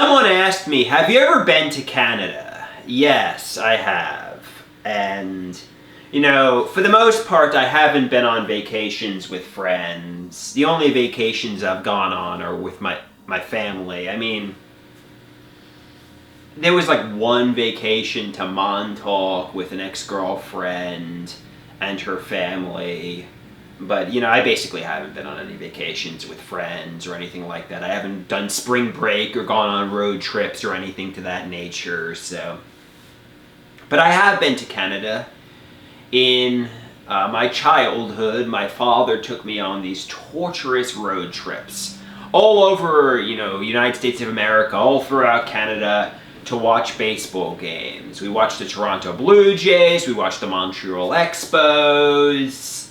Someone asked me, have you ever been to Canada? Yes, I have. And, you know, for the most part, I haven't been on vacations with friends. The only vacations I've gone on are with my family. I mean, there was like one vacation to Montauk with an ex-girlfriend and her family. But, you know, I basically haven't been on any vacations with friends or anything like that. I haven't done spring break or gone on road trips or anything to that nature, so. But I have been to Canada. In my childhood, my father took me on these torturous road trips all over, you know, United States of America, all throughout Canada, to watch baseball games. We watched the Toronto Blue Jays, we watched the Montreal Expos.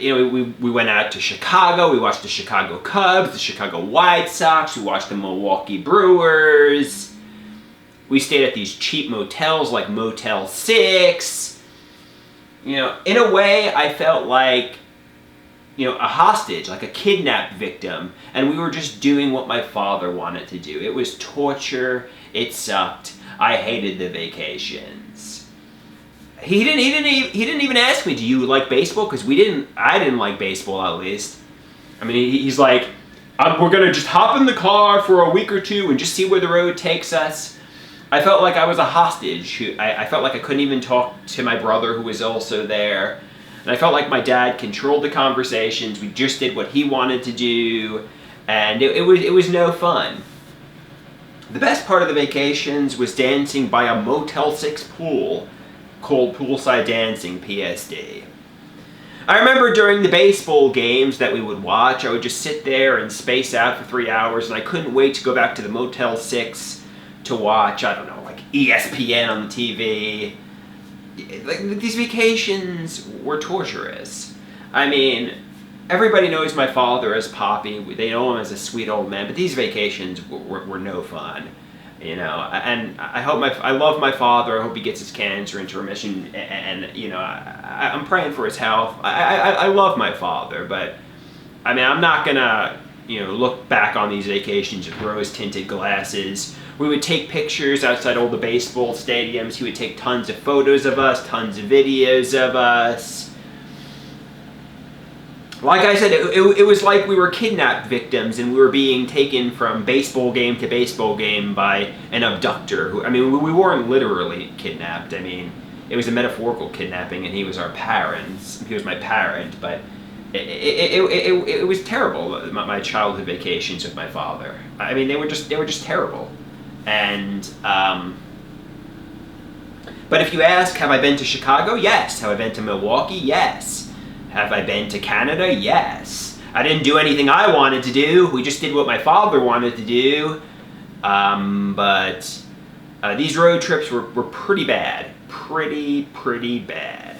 You know, we went out to Chicago, we watched the Chicago Cubs, the Chicago White Sox, we watched the Milwaukee Brewers. We stayed at these cheap motels like Motel 6. You know, in a way, I felt like, you know, a hostage, like a kidnapped victim, and we were just doing what my father wanted to do. It was torture, it sucked, I hated the vacations. He didn't even ask me, do you like baseball? Because I didn't like baseball, at least. I mean, he's like, we're gonna just hop in the car for a week or two and just see where the road takes us. I felt like I was a hostage. I felt like I couldn't even talk to my brother, who was also there. And I felt like my dad controlled the conversations. We just did what he wanted to do, and it was no fun. The best part of the vacations was dancing by a Motel 6 pool called Poolside Dancing, PSD. I remember during the baseball games that we would watch, I would just sit there and space out for 3 hours, and I couldn't wait to go back to the Motel 6 to watch, I don't know, like ESPN on the TV. Like, these vacations were torturous. I mean, everybody knows my father as Poppy. They know him as a sweet old man, but these vacations were no fun. You know, and I love my father. I hope he gets his cancer into remission, and you know, I'm praying for his health. I love my father, but I mean, I'm not gonna, you know, look back on these vacations with rose-tinted glasses. We would take pictures outside all the baseball stadiums. He would take tons of photos of us, tons of videos of us. Like I said, it was like we were kidnapped victims and we were being taken from baseball game to baseball game by an abductor. I mean, we weren't literally kidnapped. I mean, it was a metaphorical kidnapping, and he was our parents. He was my parent, but it was terrible. My childhood vacations with my father. I mean, they were just terrible. And but if you ask, have I been to Chicago? Yes. Have I been to Milwaukee? Yes. Have I been to Canada? Yes. I didn't do anything I wanted to do. We just did what my father wanted to do. But these road trips were pretty bad. Pretty bad.